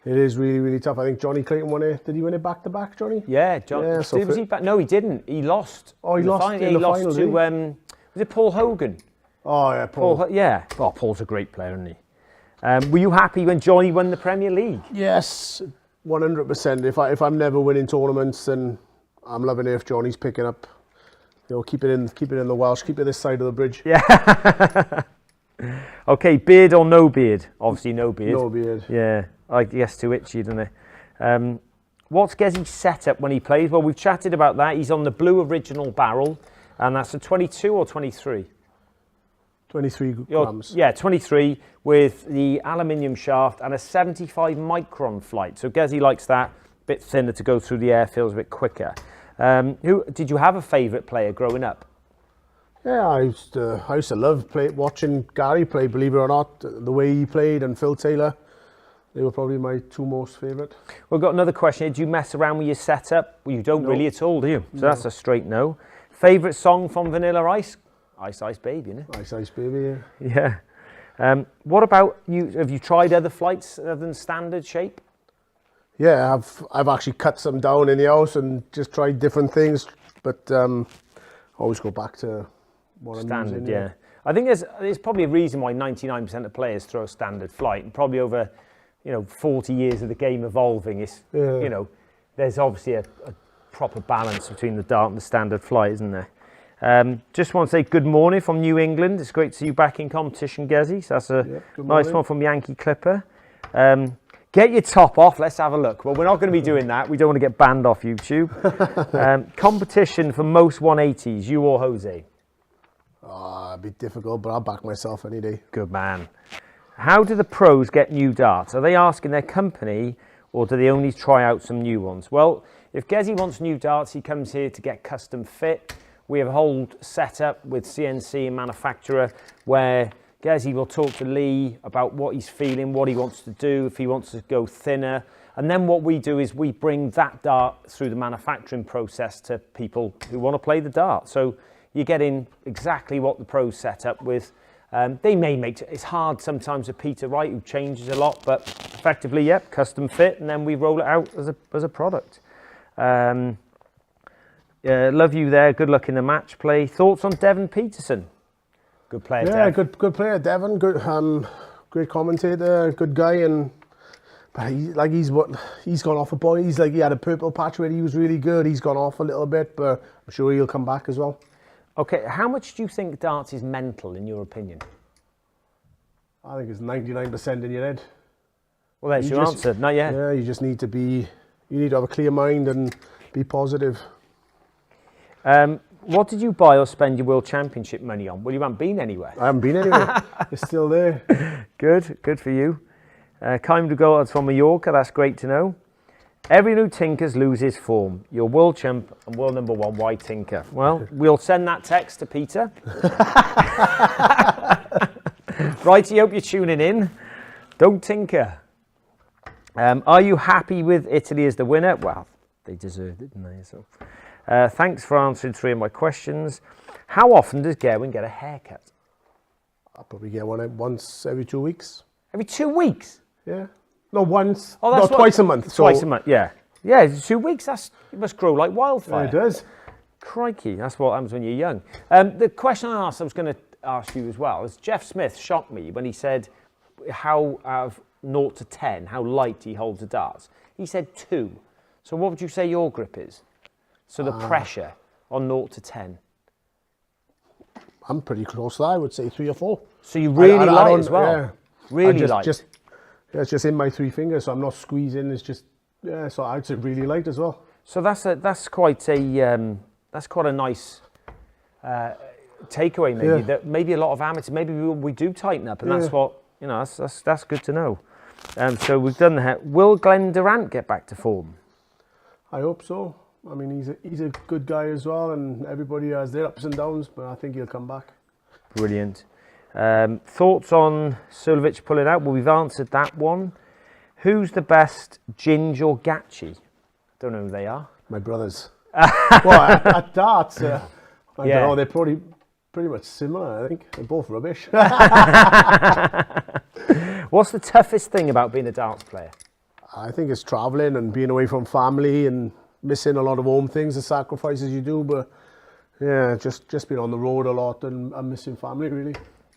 it is really, really tough. I think Johnny Clayton won it. Did he win it back to back, Johnny? Yeah, John. Yeah, So was he back? No, he didn't. He lost. Oh, he lost in the final, to. did Was it Paul Hogan? Oh yeah, Paul. Yeah. Oh, Paul's a great player, isn't he? Were you happy when Johnny won the Premier League? Yes, 100%. If I'm never winning tournaments, then I'm loving it if Johnny's picking up. You know, keep it in the Welsh, keep it this side of the bridge. Yeah. Okay, beard or no beard? Obviously no beard. No beard. Yeah, I guess too itchy, doesn't it? What's Gezi's setup when he plays? Well, we've chatted about that. He's on the blue original barrel, and that's a 22 or 23? 23 grams. Yeah, 23 with the aluminium shaft and a 75 micron flight. So Gezi likes that, a bit thinner to go through the air, feels a bit quicker. Did you have a favourite player growing up? Yeah, I used to love watching Gary play, believe it or not. The way he played, and Phil Taylor, they were probably my two most favourite. We've got another question here. Do you mess around with your setup? Well, you don't really at all, do you? So that's a straight no. Favourite song from Vanilla Ice? Ice Ice Baby, innit? Ice Ice Baby, yeah. Yeah. What about you? Have you tried other flights other than standard shape? Yeah, I've actually cut some down in the house and just tried different things, but always go back to what I'm Standard, using. yeah. I think there's probably a reason why 99% of players throw a standard flight, and probably over 40 years of the game evolving, there's obviously a proper balance between the dart and the standard flight, isn't there? Just want to say good morning from New England. It's great to see you back in competition, Gezi. So that's a nice one from Yankee Clipper. Get your top off. Let's have a look. Well, we're not going to be doing that. We don't want to get banned off YouTube. Competition for most 180s, you or Jose? It'd be difficult, but I'll back myself any day. Good man. How do the pros get new darts? Are they asking their company, or do they only try out some new ones? Well, if Gezi wants new darts, he comes here to get custom fit. We have a whole setup with CNC and manufacturer where Gezi will talk to Lee about what he's feeling, what he wants to do, if he wants to go thinner. And then what we do is we bring that dart through the manufacturing process to people who want to play the dart. So you're getting exactly what the pros set up with. They may make it's hard sometimes with Peter Wright, who changes a lot, but effectively, yep, custom fit, and then we roll it out as a product. Love you there. Good luck in the match play. Thoughts on Devon Peterson? Good player. Yeah, Dev. good player, Devon. Good, great commentator. Good guy, but he's gone off a point. He had a purple patch where he was really good. He's gone off a little bit, but I'm sure he'll come back as well. Okay, how much do you think darts is mental, in your opinion? I think it's 99% in your head. Well, there's your answer. Not yet. Yeah, you just need to have a clear mind and be positive. What did you buy or spend your World Championship money on? Well, you haven't been anywhere. I haven't been anywhere. It's still there. Good for you. Kind to go from Mallorca, that's great to know. Everyone who tinkers loses form. You're world champ and world number 1, why tinker? Well, we'll send that text to Peter. Righty, hope you're tuning in. Don't tinker. Are you happy with Italy as the winner? Well, they deserved it, didn't they? So, thanks for answering 3 of my questions. How often does Gerwyn get a haircut? I'll probably get one once every 2 weeks. Every 2 weeks? Yeah. No, once. Oh, that's no, twice a month. Twice a month, yeah. Yeah, 2 weeks, it must grow like wildfire. Yeah, it does. Crikey, that's what happens when you're young. The question I was going to ask you as well, is Jeff Smith shocked me when he said how out of 0 to 10, how light he holds the darts. He said 2. So what would you say your grip is? So the pressure on 0 to 10. I'm pretty close to that. I would say 3 or 4. So you really light as well? Yeah. Really light? It's just in my 3 fingers, so I'm not squeezing. It's just, yeah, so I'd say really light as well. So that's quite a nice takeaway, maybe. Yeah. That maybe a lot of amateurs, maybe we do tighten up, and that's what, you know, that's good to know. So we've done that. Will Glenn Durant get back to form? I hope so. I mean, he's a good guy as well, and everybody has their ups and downs, but I think he'll come back. Brilliant. Thoughts on Suljovic pulling out? Well, we've answered that one. Who's the best, Ginge or Gachi? Don't know who they are. My brothers. Well, at darts, I don't know, they're probably pretty much similar, I think. They're both rubbish. What's the toughest thing about being a darts player? I think it's travelling and being away from family and missing a lot of home things, the sacrifices you do, but yeah, just being on the road a lot and missing family, really.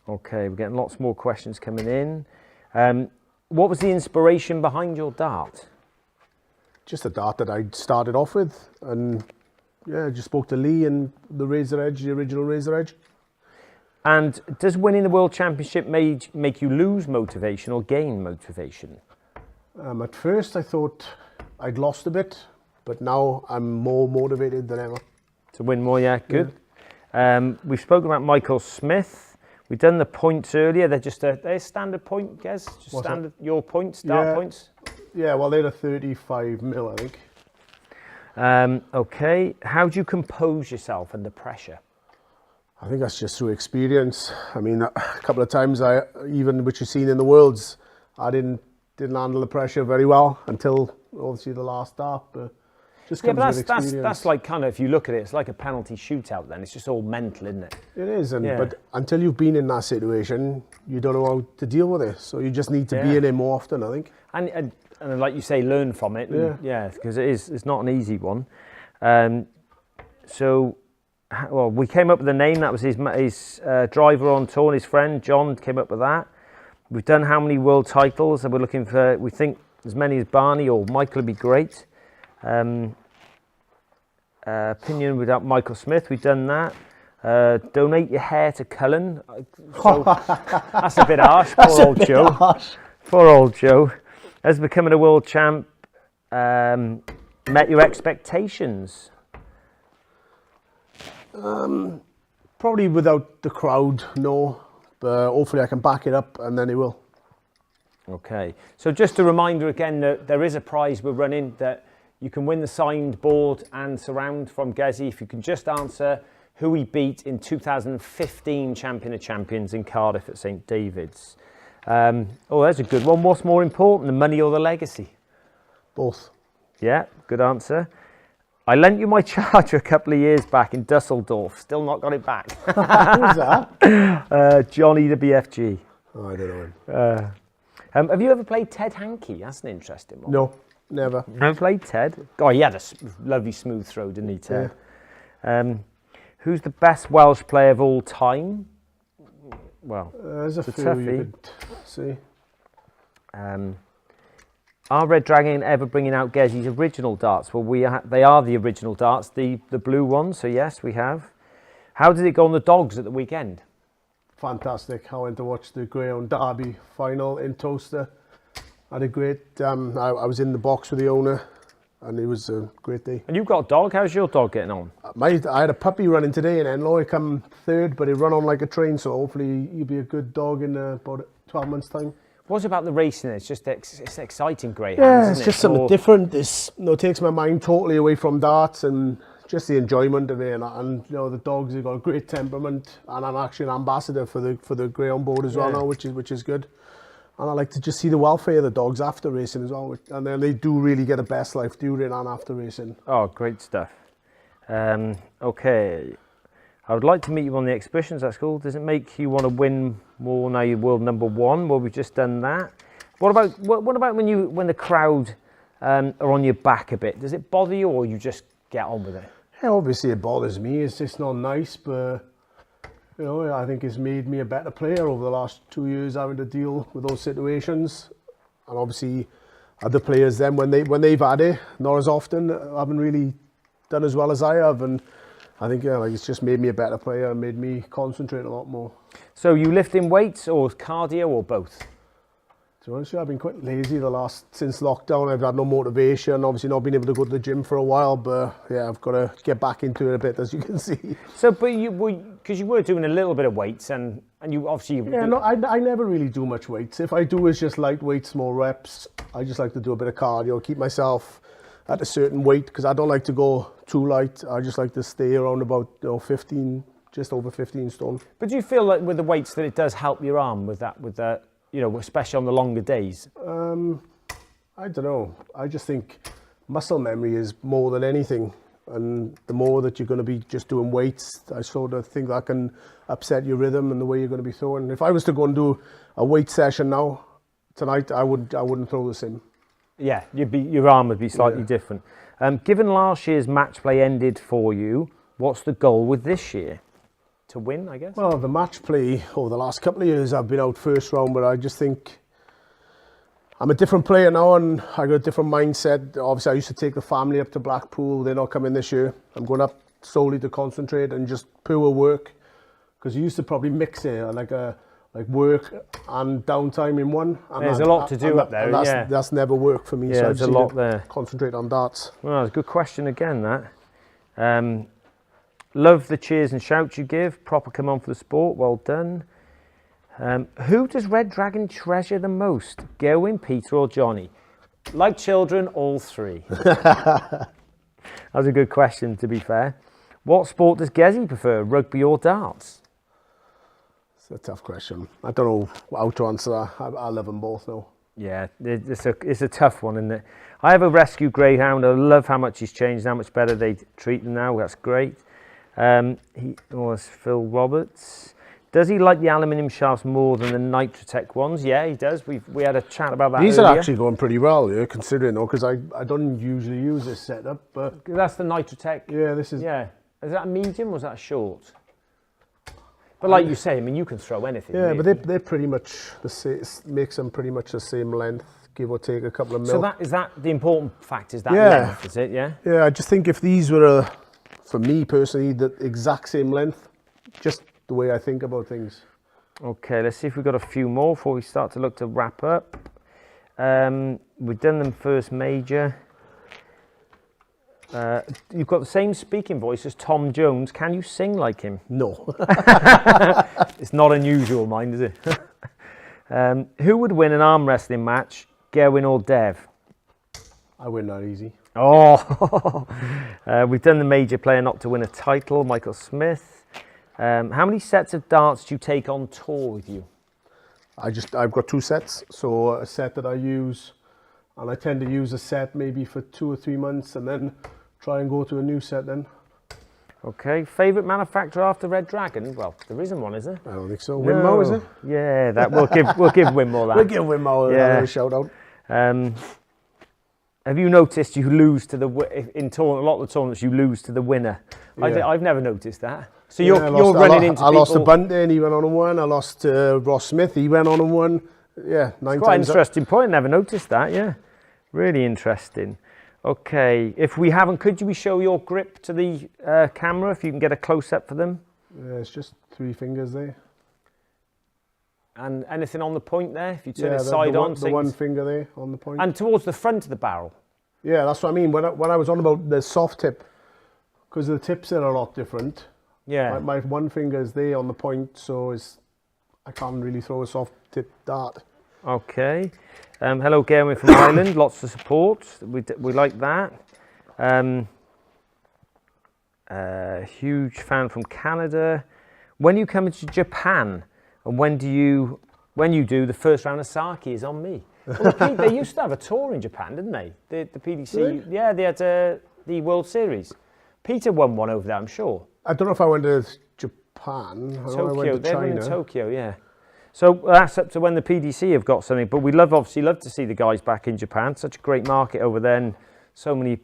Okay, we're getting lots more questions coming in. What was the inspiration behind your dart? Just a dart that I started off with, and yeah, I just spoke to Lee and the Razor Edge, the original Razor Edge. And does winning the World Championship make you lose motivation or gain motivation? At first I thought I'd lost a bit, but now I'm more motivated than ever. To win more, yeah, good. Yeah. We've spoken about Michael Smith. We've done the points earlier. They're just they're standard point, Gez? Just What's standard, that? Your points, dart points? Yeah, well, they're a 35 mil, I think. Okay, how do you compose yourself under pressure? I think that's just through experience. I mean, a couple of times, even which you've seen in the Worlds, I didn't handle the pressure very well until obviously the last dart. But just comes with experience. That's like kind of, if you look at it, it's like a penalty shootout. Then it's just all mental, isn't it? It is, but until you've been in that situation, you don't know how to deal with it. So you just need to be in it more often, I think. And like you say, learn from it. Yeah, because it's not an easy one. Well, we came up with a name. That was his driver on tour, and his friend John came up with that. We've done how many world titles, and we're looking for, we think, as many as Barney or Michael would be great. Opinion without Michael Smith, we've done that. Donate your hair to Cullen. So, that's a bit harsh. Poor old Joe. Has becoming a world champ met your expectations? Probably without the crowd, no. But hopefully I can back it up, and then it will. Okay. So just a reminder again that there is a prize we're running, that you can win the signed board and surround from Gezi if you can just answer who he beat in 2015 Champion of Champions in Cardiff at St David's. There's a good one. What's more important, the money or the legacy? Both. Yeah, good answer. I lent you my charger a couple of years back in Dusseldorf. Still not got it back. Who's that? Johnny the BFG. Oh, I don't know him. Have you ever played Ted Hankey? That's an interesting one. No, never. Never played Ted? Oh, he had a lovely smooth throw, didn't he, Ted? Yeah. Who's the best Welsh player of all time? Well, there's a few toughie. you could see. Are Red Dragon ever bringing out Gezi's original darts? Well, they are the original darts, the blue ones, so yes, we have. How did it go on the dogs at the weekend? Fantastic. I went to watch the Greyhound Derby final in Toaster. I had a great, I was in the box with the owner, and it was a great day. And you've got a dog. How's your dog getting on? I had a puppy running today in Enloe. He come third, but he run on like a train, so hopefully he'll be a good dog in about 12 months' time. What's about the racing? It's just it's exciting, greyhounds. Yeah, isn't it's just something different. It's, takes my mind totally away from darts and just the enjoyment of it. And the dogs have got a great temperament, and I'm actually an ambassador for the greyhound board as well now, which is good. And I like to just see the welfare of the dogs after racing as well. And then they do really get a best life during and after racing. Oh, great stuff. Okay. I would like to meet you on the exhibitions. That's cool. Does it make you want to win more now you're world number one? Well, we've just done that. What about when the crowd are on your back a bit? Does it bother you, or you just get on with it? Yeah, obviously it bothers me. It's just not nice, but I think it's made me a better player over the last 2 years, having to deal with those situations. And obviously other players then, when they've had it, not as often, haven't really done as well as I have. And I think it's just made me a better player and made me concentrate a lot more. So you lifting weights or cardio or both? To be honest with you, I've been quite lazy since lockdown. I've had no motivation, obviously not been able to go to the gym for a while, but yeah, I've got to get back into it a bit, as you can see. So, but because you were doing a little bit of weights and you obviously... Yeah, no, I never really do much weights. If I do, it's just light weights, small reps. I just like to do a bit of cardio, keep myself at a certain weight, because I don't like to go too light. I just like to stay around about 15, just over 15 stone. But do you feel like with the weights that it does help your arm with that, especially on the longer days? I don't know. I just think muscle memory is more than anything. And the more that you're going to be just doing weights, I sort of think that can upset your rhythm and the way you're going to be throwing. If I was to go and do a weight session now, tonight, I wouldn't throw the same. Yeah, your arm would be slightly different. Given last year's match play ended for you, what's the goal with this year? To win, I guess? Well, the match play over the last couple of years, I've been out first round, but I just think I'm a different player now and I got a different mindset. Obviously, I used to take the family up to Blackpool. They're not coming this year. I'm going up solely to concentrate and just pure work, because you used to probably mix it like work and downtime in one. And there's a lot to do up there, that's never worked for me. Yeah, so there's a lot there. Concentrate on darts. Well, that's a good question again, that. Love the cheers and shouts you give. Proper come on for the sport. Well done. Who does Red Dragon treasure the most? Gerwyn, Peter or Johnny? Like children, all three. That's a good question, to be fair. What sport does Gezi prefer, rugby or darts? It's a tough question. I don't know how to answer that. I love them both now. Yeah, it's a tough one, isn't it? I have a rescue greyhound. I love how much he's changed, how much better they treat them now. That's great. He was Phil Roberts. Does he like the aluminium shafts more than the Nitrotech ones? Yeah, he does. We had a chat about that. These earlier. are actually going pretty well, considering though, because I don't usually use this setup. But that's the Nitrotech. Yeah, this is. Yeah, is that a medium or is that a short? But like you say, I mean, you can throw anything. Yeah, really. but they're pretty much the same. Makes them pretty much the same length, give or take a couple of mil. So is that the important fact? Is that length? Is it? Yeah. Yeah, I just think if these were for me personally, the exact same length, just the way I think about things. Okay, let's see if we've got a few more before we start to look to wrap up. We've done them first major. You've got the same speaking voice as Tom Jones. Can you sing like him? No. It's not unusual, mind, is it? Who would win an arm wrestling match, Gerwyn or Dev? I win that easy. Oh, we've done the major player not to win a title, Michael Smith. How many sets of darts do you take on tour with you? I've got 2 sets. So a set that I use, and I tend to use a set maybe for 2 or 3 months and then try and go to a new set then. Okay, favourite manufacturer after Red Dragon? Well, there isn't one, is there? I don't think so. No. Winmau, is it? Yeah, we'll give Winmau that. We'll give Winmau a shout out. Have you noticed you lose to a lot of the tournaments you lose to the winner? Yeah. I've never noticed that. So you're running into people. I lost to Bunting, he went on and won. I lost to Ross Smith, he went on and won. Yeah, 9 times. Quite an interesting point. Never noticed that. Yeah, really interesting. Okay, if we haven't, could you show your grip to the camera if you can get a close up for them? Yeah, it's just 3 fingers there. And anything on the point there? If you turn it side on, the one finger there on the point. And towards the front of the barrel. Yeah, that's what I mean. When I was on about the soft tip, because the tips are a lot different. Yeah. My one finger is there on the point, so I can't really throw a soft tip dart. Okay. Hello, Gerwyn from Ireland. Lots of support. We like that. Huge fan from Canada. When you come into Japan, and when you do, the first round of sake is on me. Well, they used to have a tour in Japan, didn't they? The PDC. Really? Yeah, they had the World Series. Peter won one over there, I'm sure. I don't know if I went to Japan. I know I went to They were in China. Tokyo, yeah. So that's up to when the PDC have got something. But we'd obviously love to see the guys back in Japan. Such a great market over there, and so many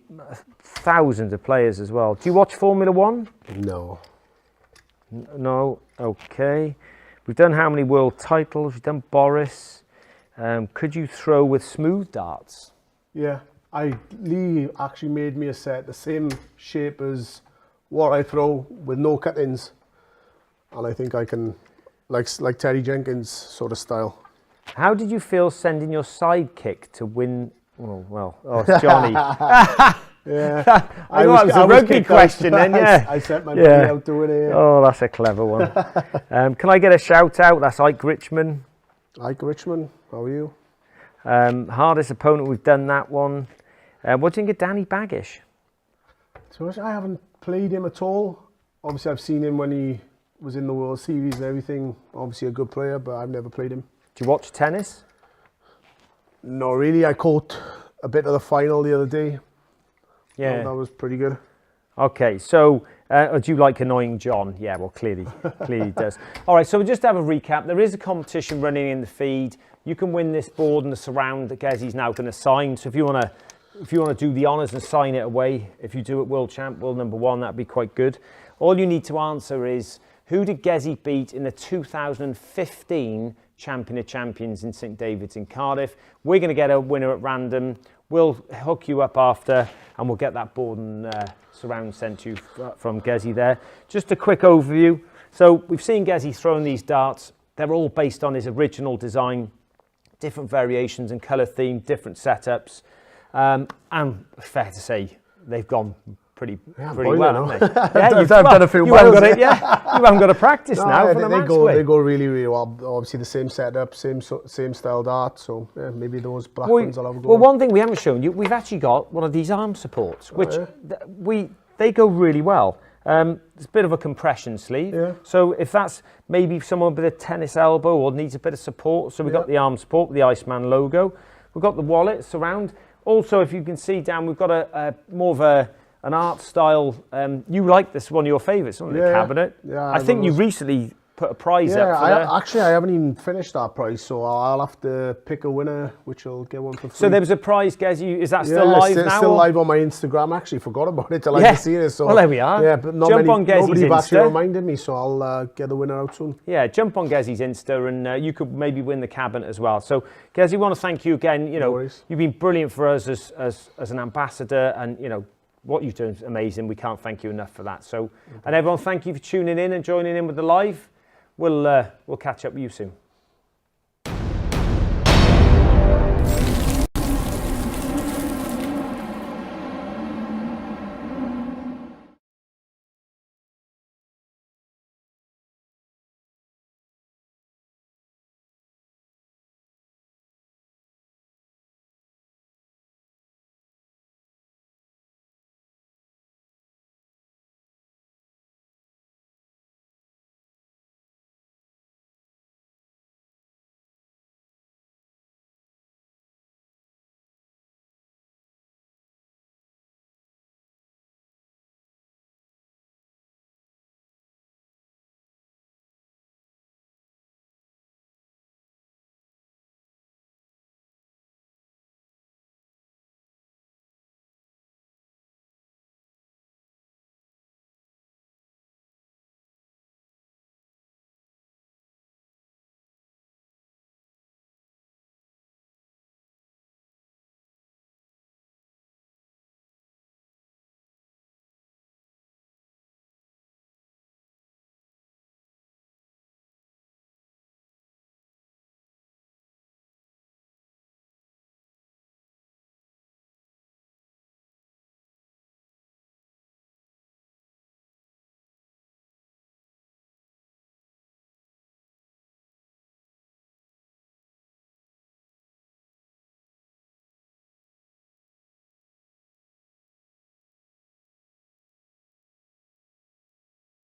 thousands of players as well. Do you watch Formula One? No. No. Okay. We've done how many world titles? We've done Boris. Could you throw with smooth darts? Yeah. Lee actually made me a set the same shape as what I throw with no cut-ins, and I think I can, like Terry Jenkins sort of style. How did you feel sending your sidekick to win? Oh, it's Johnny. Yeah, I thought it was a rugby question then, yeah. I sent my money out to win it. Oh, that's a clever one. Can I get a shout out? That's Ike Richmond. Ike Richmond, how are you? Hardest opponent, we've done that one. What do you think of Danny Baggish? So I haven't played him at all. Obviously, I've seen him when he was in the World Series and everything. Obviously, a good player, but I've never played him. Do you watch tennis? No, really. I caught a bit of the final the other day. Yeah. That was pretty good. Okay, so do you like annoying John? Yeah, well, clearly he does. All right, so we'll just have a recap. There is a competition running in the feed. You can win this board and the surround that Gezzy's now going to sign. So if you want to do the honours and sign it away, if you do it World Champ, World #1, that'd be quite good. All you need to answer is, who did Gezzy beat in the 2015 Champion of Champions in St David's in Cardiff? We're going to get a winner at random. We'll hook you up after, and we'll get that board and surround sent to you from Gezzy there. Just a quick overview. So we've seen Gezzy throwing these darts. They're all based on his original design, different variations and colour theme, different setups. And fair to say, they've gone pretty well, haven't they? Yeah, you've done a few wells. You haven't got to practice now for the match. They go really, really well. Obviously, the same setup, same style dart. So yeah, maybe those black ones will have a go. Well, one thing we haven't shown you, we've actually got one of these arm supports, which they go really well. It's a bit of a compression sleeve. Yeah. So if that's maybe someone with a tennis elbow or needs a bit of support, so we've got the arm support with the Iceman logo. We've got the wallet surround. Also, if you can see down, we've got a more of an art style. You like this, one of your favourites, wasn't it? The cabinet. Yeah. I think you recently put a prize up for that. Actually, I haven't even finished that prize, so I'll have to pick a winner, which will get one for free. So there was a prize, Gezzy. Is that still live now? It's still live on my Instagram. I actually forgot about it till I see it. So well, there we are. Yeah, but nobody actually reminded me, so I'll get the winner out soon. Yeah, jump on Gezzy's Insta, and you could maybe win the cabinet as well. So, Gezzy, we want to thank you again. You know, you've been brilliant for us as an ambassador, and you know, what you've done is amazing. We can't thank you enough for that. So, and everyone, thank you for tuning in and joining in with the live. We'll catch up with you soon.